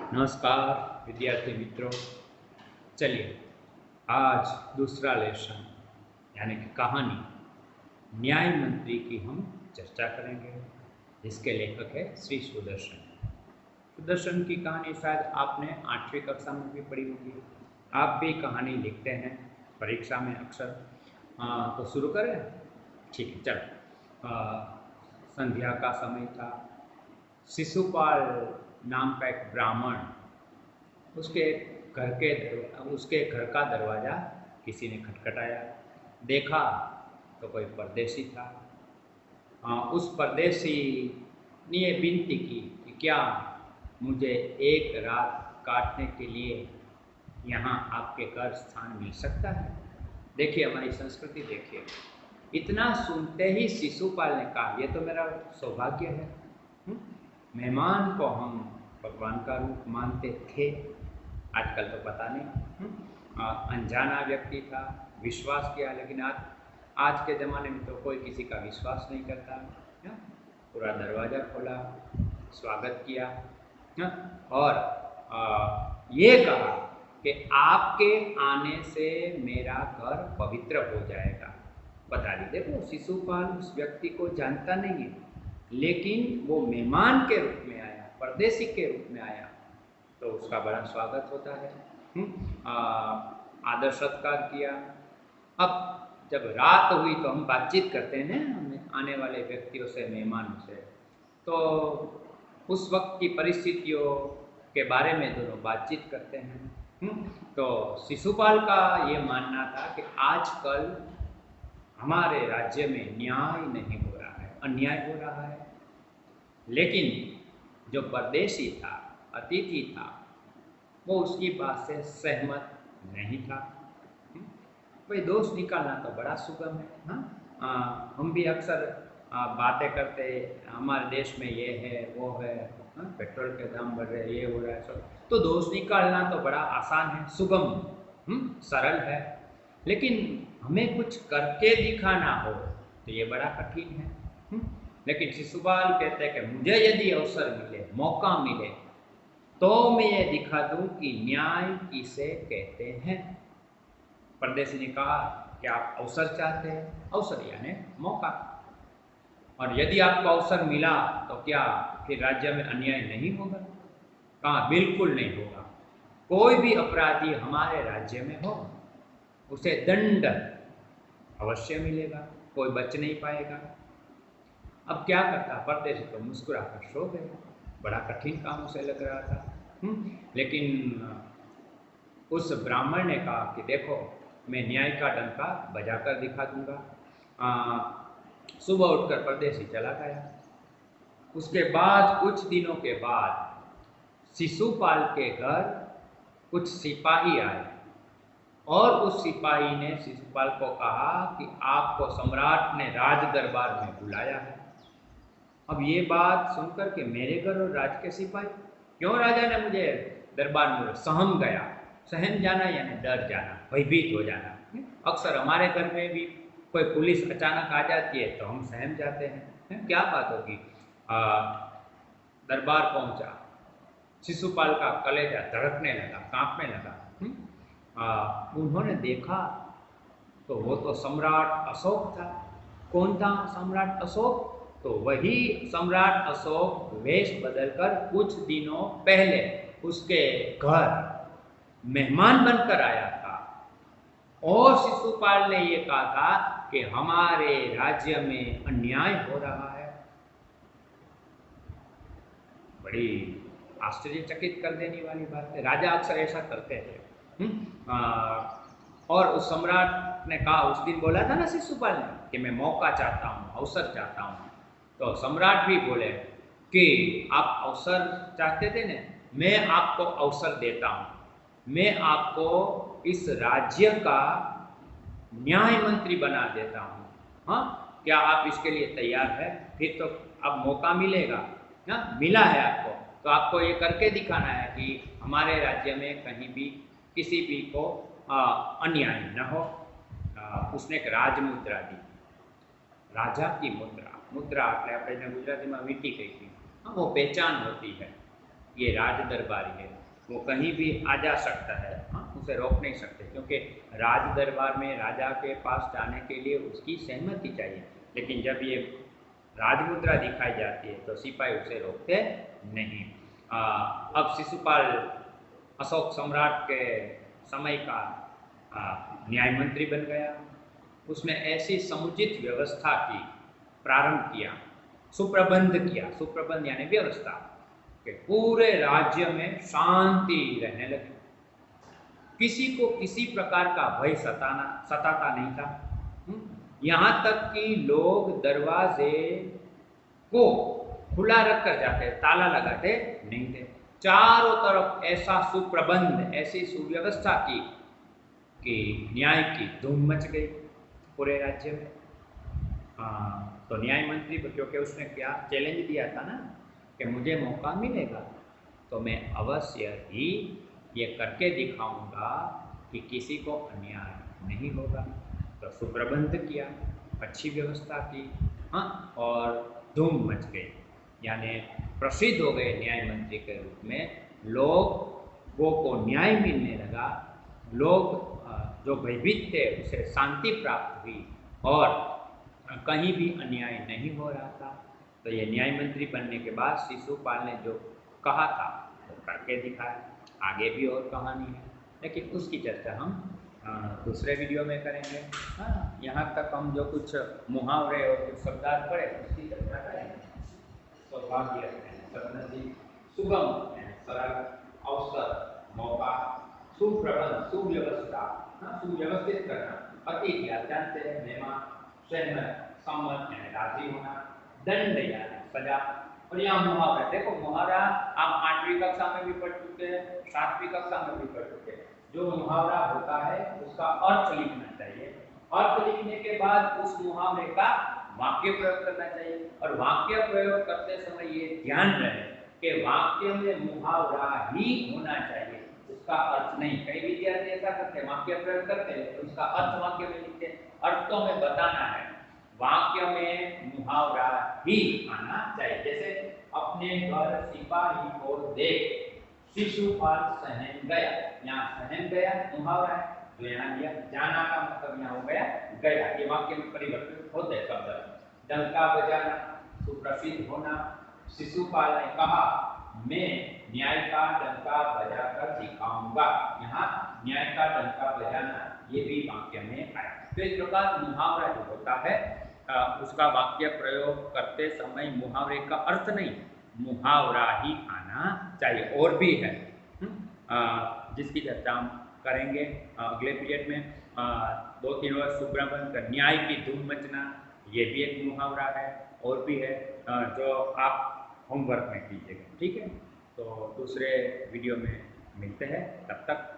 नमस्कार विद्यार्थी मित्रों। चलिए आज दूसरा लेसन यानी कि कहानी न्याय मंत्री की हम चर्चा करेंगे, जिसके लेखक है श्री सुदर्शन। सुदर्शन की कहानी शायद आपने 8वीं कक्षा में भी पढ़ी होगी। आप भी कहानी लिखते हैं परीक्षा में अक्सर। तो शुरू करें। ठीक है, चलो। संध्या का समय था। शिशुपाल नाम का एक ब्राह्मण, उसके घर का दरवाज़ा किसी ने खटखटाया। देखा तो कोई परदेसी था। उस परदेसी ने ये विनती की कि क्या मुझे एक रात काटने के लिए यहाँ आपके घर स्थान मिल सकता है। देखिए हमारी संस्कृति, देखिए इतना सुनते ही शिशुपाल ने कहा ये तो मेरा सौभाग्य है। मेहमान को हम भगवान का रूप मानते थे, आजकल तो पता नहीं। अनजाना व्यक्ति था, विश्वास किया, लेकिन आज के ज़माने में तो कोई किसी का विश्वास नहीं करता है। पूरा दरवाज़ा खोला, स्वागत किया और ये कहा कि आपके आने से मेरा घर पवित्र हो जाएगा। बता दी, देखो शिशुपाल उस व्यक्ति को जानता नहीं है, लेकिन वो मेहमान के रूप में आया, परदेसी के रूप में आया, तो उसका बड़ा स्वागत होता है। आदर सत्कार किया। अब जब रात हुई तो हम बातचीत करते हैं आने वाले व्यक्तियों से, मेहमानों से, तो उस वक्त की परिस्थितियों के बारे में दोनों बातचीत करते हैं। तो शिशुपाल का ये मानना था कि आजकल हमारे राज्य में न्याय नहीं हो रहा है, अन्याय हो रहा है। लेकिन जो परदेसी था, अतिथि था, वो उसकी बात से सहमत नहीं था। भाई दोष निकालना तो बड़ा सुगम है। हम भी अक्सर बातें करते, हमारे देश में ये है वो है, पेट्रोल के दाम बढ़ रहे, ये हो रहा है सब, तो दोष निकालना तो बड़ा आसान है, सुगम, सरल है। लेकिन हमें कुछ करके दिखाना हो तो ये बड़ा कठिन है। लेकिन शिशुपाल कहते हैं कि मुझे यदि अवसर मिले, मौका मिले, तो मैं ये दिखा दूं कि न्याय किसे कहते हैं। परदेसी ने कहा कि आप अवसर चाहते हैं, अवसर यानी मौका, और यदि आपको अवसर मिला तो क्या फिर राज्य में अन्याय नहीं होगा? कहा बिल्कुल नहीं होगा। कोई भी अपराधी हमारे राज्य में हो उसे दंड अवश्य मिलेगा, कोई बच नहीं पाएगा। अब क्या करता परदेसी, तो मुस्कुराकर सो गया। बड़ा कठिन काम उसे लग रहा था। लेकिन उस ब्राह्मण ने कहा कि देखो मैं न्याय का डंका बजाकर दिखा दूंगा। सुबह उठकर परदेसी चला गया। उसके बाद कुछ दिनों के बाद शिशुपाल के घर कुछ सिपाही आए और उस सिपाही ने शिशुपाल को कहा कि आपको सम्राट ने राज दरबार में बुलाया है। अब ये बात सुनकर के मेरे घर और राज के सिपाही, क्यों राजा ने मुझे दरबार में, सहम गया। सहम जाना यानी डर जाना, भयभीत हो जाना। अक्सर हमारे घर में भी कोई पुलिस अचानक आ जाती है तो हम सहम जाते हैं, क्या बात होगी। दरबार पहुंचा, शिशुपाल का कलेजा धड़कने लगा, कांपने लगा। उन्होंने देखा तो वो तो सम्राट अशोक था। कौन था सम्राट अशोक? तो वही सम्राट अशोक वेश बदलकर कुछ दिनों पहले उसके घर मेहमान बनकर आया था। और शिशुपाल ने ये कहा था कि हमारे राज्य में अन्याय हो रहा है। बड़ी आश्चर्यचकित कर देने वाली बात है। राजा अक्सर ऐसा करते थे। और उस सम्राट ने कहा, उस दिन बोला था ना शिशुपाल ने कि मैं मौका चाहता हूँ, अवसर चाहता हूँ। तो सम्राट भी बोले कि आप अवसर चाहते थे ना, मैं आपको अवसर देता हूँ। मैं आपको इस राज्य का न्याय मंत्री बना देता हूँ। हाँ, क्या आप इसके लिए तैयार है? फिर तो अब मौका मिलेगा ना, मिला है आपको, तो आपको ये करके दिखाना है कि हमारे राज्य में कहीं भी किसी भी को अन्याय न हो। उसने एक राजमुद्रा दी, राजा की मुद्रा। मुद्रा એટલે આપણે ગુજરાતીમાં વીંટી કહીએ, वो पहचान होती है। ये राज दरबारी है, वो कहीं भी आ जा सकता है, हाँ, उसे रोक नहीं सकते, क्योंकि राज दरबार में राजा के पास जाने के लिए उसकी सहमति चाहिए। लेकिन जब ये राजमुद्रा दिखाई जाती है तो सिपाही उसे रोकते नहीं। अब शिशुपाल अशोक सम्राट के समय का न्याय मंत्री बन गया। उसने ऐसी समुचित व्यवस्था की, प्रारंभ किया, सुप्रबंध किया, सुप्रबंध यानी व्यवस्था, कि पूरे राज्य में शांति रहने लगी। किसी को किसी प्रकार का भय सताता नहीं था। यहाँ तक कि लोग दरवाजे को खुला रखकर जाते, ताला लगाते नहीं थे। चारों तरफ ऐसा सुप्रबंध, ऐसी सुव्यवस्था की कि न्याय की धूम मच गई पूरे राज्य में। तो न्याय मंत्री, क्योंकि उसने क्या चैलेंज दिया था ना कि मुझे मौका मिलेगा तो मैं अवश्य ही ये करके दिखाऊंगा कि किसी को अन्याय नहीं होगा। तो सुप्रबंध किया, अच्छी व्यवस्था की, हाँ, और धूम मच गई, यानी प्रसिद्ध हो गए न्याय मंत्री के रूप में। लोगों को न्याय मिलने लगा, लोग जो भयभीत थे उसे शांति प्राप्त हुई और कहीं भी अन्याय नहीं हो रहा था। तो ये न्याय मंत्री बनने के बाद शिशुपाल ने जो कहा था वो करके दिखाया। आगे भी और कहानी है, लेकिन उसकी चर्चा हम दूसरे वीडियो में करेंगे। हाँ, यहाँ तक हम जो कुछ मुहावरे और कुछ शब्दार्थ पढ़े उसकी चर्चा करेंगे। सौभाग्य, सन्नति, सुगम, सरल, अवसर, मौका, सुप्रबंध, सुव्यवस्था, सुव्यवस्थित करना, अतिथि जानते हैं, मेहमान, सहमत, सम्मत यानी राजी होना, दंड यानी सजा। और यहाँ मुहावरा, देखो मुहावरा आप 8वीं कक्षा में भी पढ़ चुके हैं, 7वीं कक्षा में भी पढ़ चुके हैं। जो मुहावरा होता है उसका अर्थ लिखना चाहिए, अर्थ लिखने के बाद उस मुहावरे का वाक्य प्रयोग करना चाहिए। और वाक्य प्रयोग करते समय ये ध्यान रहे कि वाक्य में मुहावरा ही होना चाहिए, उसका अर्थ नहीं। कई विद्यार्थी ऐसा करते हैं, वाक्य प्रयोग करते हैं तो उसका अर्थ वाक्य में लिखते हैं। अर्थों में बताना है, वाक्य में मुहावरा ही आना चाहिए। जैसे अपने घर सिपाही को देख शिशुपाल सहन गया, यहाँ सहन गया मुहावरा है, जो यहाँ दिया जाना का मतलब यहाँ हो गया गया। ये वाक्य में परिवर्तित होते हैं शब्द। डंका बजाना, सुप्रसिद्ध होना। शिशुपाल ने कहा मैं न्याय का डंका बजाकर दिखाऊंगा, यहाँ न्याय का डंका बजाना ये भी वाक्य में आया। तो इस प्रकार मुहावरा जो होता है उसका वाक्य प्रयोग करते समय मुहावरे का अर्थ नहीं, मुहावरा ही आना चाहिए। और भी है जिसकी चर्चा हम करेंगे अगले पीरियड में। 2-3 वर्ष सुब्रमण्यम का न्याय की धूम मचना, ये भी एक मुहावरा है। और भी है जो आप होमवर्क में कीजिएगा, ठीक है। तो दूसरे वीडियो में मिलते हैं, तब तक